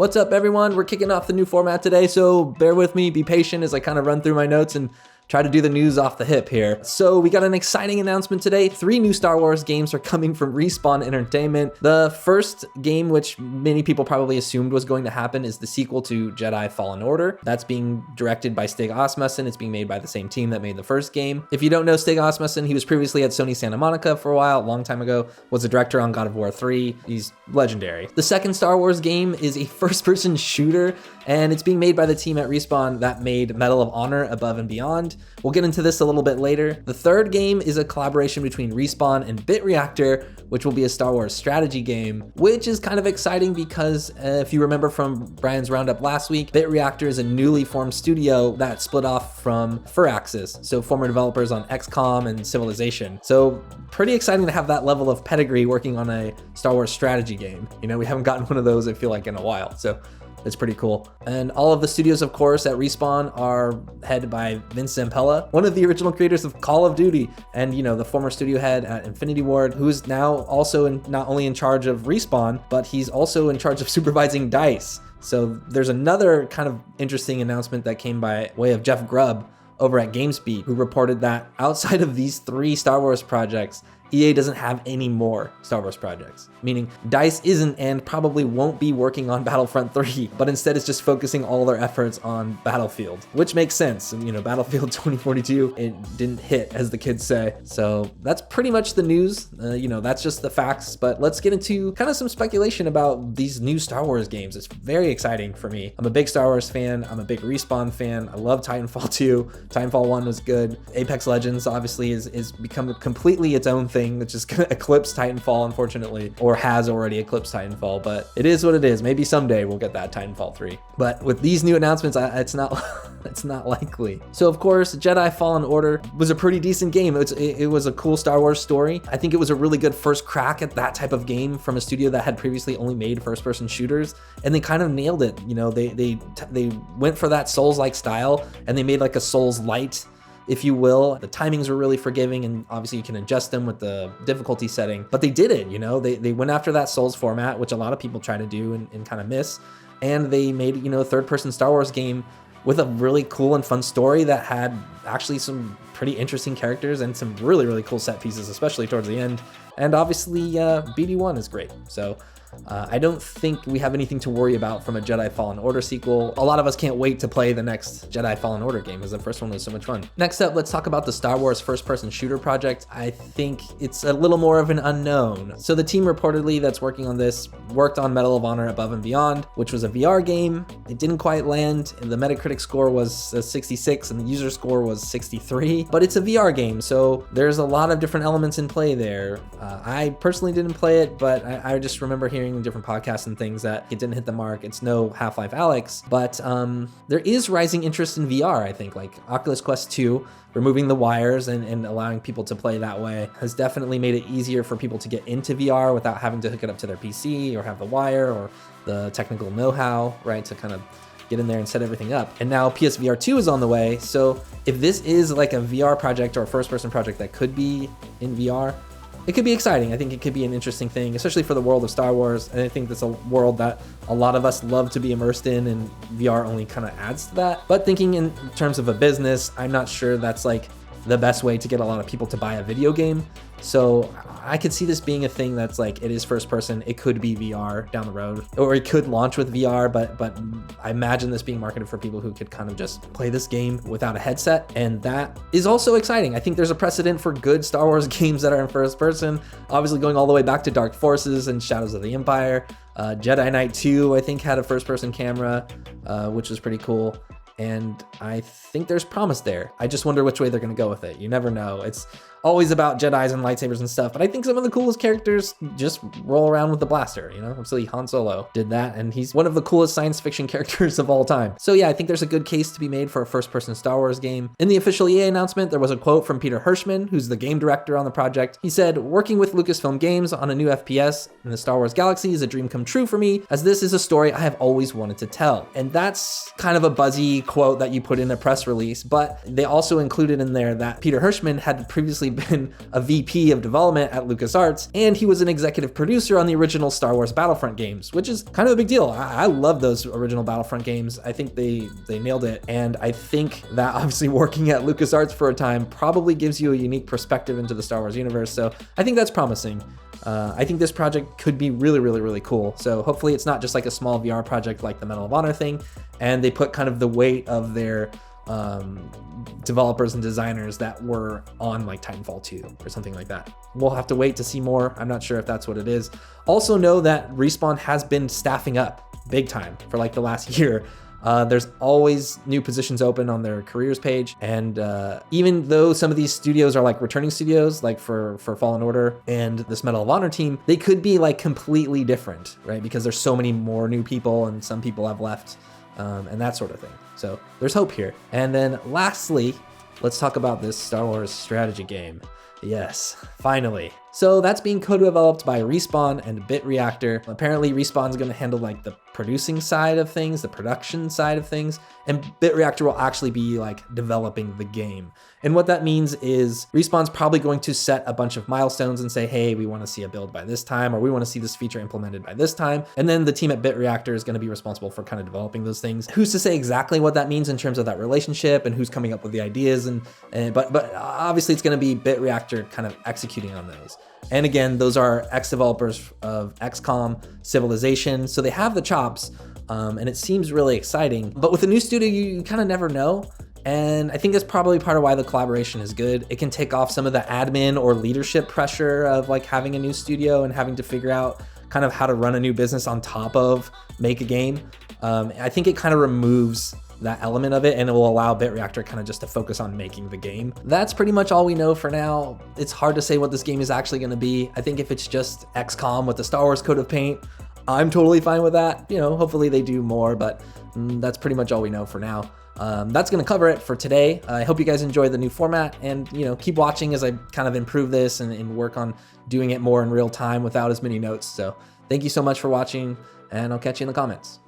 What's up, everyone? We're kicking off the new format today, so bear with me, be patient as I kind of run through my notes and try to do the news off the hip here. So we got an exciting announcement today. 3 new Star Wars games are coming from Respawn Entertainment. The first game, which many people probably assumed was going to happen, is the sequel to Jedi Fallen Order. That's being directed by Stig Asmussen. It's being made by the same team that made the first game. If you don't know Stig Asmussen, he was previously at Sony Santa Monica for a while, a long time ago, was a director on God of War 3. He's legendary. The second Star Wars game is a first-person shooter, and it's being made by the team at Respawn that made Medal of Honor Above and Beyond. We'll get into this a little bit later. The third game is a collaboration between Respawn and Bit Reactor, which will be a Star Wars strategy game, which is kind of exciting because if you remember from Brian's roundup last week, Bit Reactor is a newly formed studio that split off from Firaxis, so former developers on XCOM and Civilization. So pretty exciting to have that level of pedigree working on a Star Wars strategy game. You know, we haven't gotten one of those, I feel like, in a while. So it's pretty cool. And all of the studios, of course, at Respawn are headed by Vince Zampella, one of the original creators of Call of Duty, and, you know, the former studio head at Infinity Ward, who is now also not only in charge of Respawn, but he's also in charge of supervising DICE. So there's another kind of interesting announcement that came by way of Jeff Grubb over at GamesBeat, who reported that outside of these 3 Star Wars projects, EA doesn't have any more Star Wars projects, meaning DICE isn't and probably won't be working on Battlefront 3, but instead it's just focusing all their efforts on Battlefield, which makes sense. You know, Battlefield 2042, it didn't hit, as the kids say. So that's pretty much the news. You know, that's just the facts, but let's get into kind of some speculation about these new Star Wars games. It's very exciting for me. I'm a big Star Wars fan. I'm a big Respawn fan. I love Titanfall 2. Titanfall 1 was good. Apex Legends obviously is become completely its own thing, which is gonna eclipse Titanfall, unfortunately, or has already eclipsed Titanfall, but it is what it is. Maybe someday we'll get that Titanfall 3. But with these new announcements, it's not it's not likely. So of course, Jedi Fallen Order was a pretty decent game. It was a cool Star Wars story. I think it was a really good first crack at that type of game from a studio that had previously only made first-person shooters, and they kind of nailed it. You know, they went for that Souls-like style, and they made like a Souls-light, if you will. The timings were really forgiving, and obviously you can adjust them with the difficulty setting, but they did it. You know, they went after that Souls format, which a lot of people try to do and kind of miss, and they made, you know, a third-person Star Wars game with a really cool and fun story that had actually some pretty interesting characters and some really, really cool set pieces, especially towards the end. And obviously BD1 is great. So I don't think we have anything to worry about from a Jedi Fallen Order sequel. A lot of us can't wait to play the next Jedi Fallen Order game, because the first one was so much fun. Next up, let's talk about the Star Wars first-person shooter project. I think it's a little more of an unknown. So the team reportedly that's working on this worked on Medal of Honor Above and Beyond, which was a VR game. It didn't quite land. The Metacritic score was 66 and the user score was 63, but it's a VR game, so there's a lot of different elements in play there. I personally didn't play it, but I just remember hearing in different podcasts and things that it didn't hit the mark. It's no Half-Life Alyx, but there is rising interest in VR, I think. Like Oculus Quest 2, removing the wires and allowing people to play that way has definitely made it easier for people to get into VR without having to hook it up to their PC or have the wire or the technical know-how, right, to kind of get in there and set everything up. And now PSVR 2 is on the way, so if this is like a VR project or a first-person project that could be in VR, it could be exciting. I think it could be an interesting thing, especially for the world of Star Wars. And I think that's a world that a lot of us love to be immersed in, and VR only kind of adds to that. But thinking in terms of a business, I'm not sure that's like the best way to get a lot of people to buy a video game. So I could see this being a thing that's like, it is first person, it could be VR down the road, or it could launch with VR, but I imagine this being marketed for people who could kind of just play this game without a headset, and that is also exciting. I think there's a precedent for good Star Wars games that are in first person, obviously going all the way back to Dark Forces and Shadows of the Empire. Jedi Knight 2, I think, had a first person camera, which was pretty cool. And I think there's promise there. I just wonder which way they're going to go with it. You never know. It's always about Jedis and lightsabers and stuff, but I think some of the coolest characters just roll around with the blaster, you know? Obviously Han Solo did that, and he's one of the coolest science fiction characters of all time. So yeah, I think there's a good case to be made for a first-person Star Wars game. In the official EA announcement, there was a quote from Peter Hirschman, who's the game director on the project. He said, "Working with Lucasfilm Games on a new FPS in the Star Wars galaxy is a dream come true for me, as this is a story I have always wanted to tell." And that's kind of a buzzy quote that you put in a press release, but they also included in there that Peter Hirschman had previously been a VP of development at LucasArts, and he was an executive producer on the original Star Wars Battlefront games, which is kind of a big deal. I love those original Battlefront games. I think they nailed it, and I think that obviously working at LucasArts for a time probably gives you a unique perspective into the Star Wars universe, so I think that's promising. I think this project could be really, really, really cool. So hopefully it's not just like a small VR project like the Medal of Honor thing, and they put kind of the weight of their developers and designers that were on like Titanfall 2 or something like that. We'll have to wait to see more. I'm not sure if that's what it is. Also know that Respawn has been staffing up big time for like the last year. There's always new positions open on their careers page. And even though some of these studios are like returning studios, like for Fallen Order and this Medal of Honor team, they could be like completely different, right? Because there's so many more new people and some people have left and that sort of thing. So there's hope here. And then lastly, let's talk about this Star Wars strategy game. Yes, finally. So that's being co-developed by Respawn and BitReactor. Apparently Respawn's gonna handle like the producing side of things, the production side of things, and BitReactor will actually be like developing the game. And what that means is Respawn's probably going to set a bunch of milestones and say, hey, we wanna see a build by this time, or we wanna see this feature implemented by this time. And then the team at BitReactor is gonna be responsible for kind of developing those things. Who's to say exactly what that means in terms of that relationship and who's coming up with the ideas, but obviously it's gonna be BitReactor kind of executing on those. And again, those are ex-developers of XCOM, Civilization, so they have the chops, and it seems really exciting. But with a new studio, you kind of never know. And I think that's probably part of why the collaboration is good. It can take off some of the admin or leadership pressure of like having a new studio and having to figure out kind of how to run a new business on top of make a game. I think it kind of removes that element of it, and it will allow BitReactor kind of just to focus on making the game. That's pretty much all we know for now. It's hard to say what this game is actually going to be. I think if it's just XCOM with the Star Wars coat of paint, I'm totally fine with that. You know, hopefully they do more, but that's pretty much all we know for now. That's going to cover it for today. I hope you guys enjoyed the new format, and you know, keep watching as I kind of improve this and work on doing it more in real time without as many notes. So thank you so much for watching, and I'll catch you in the comments.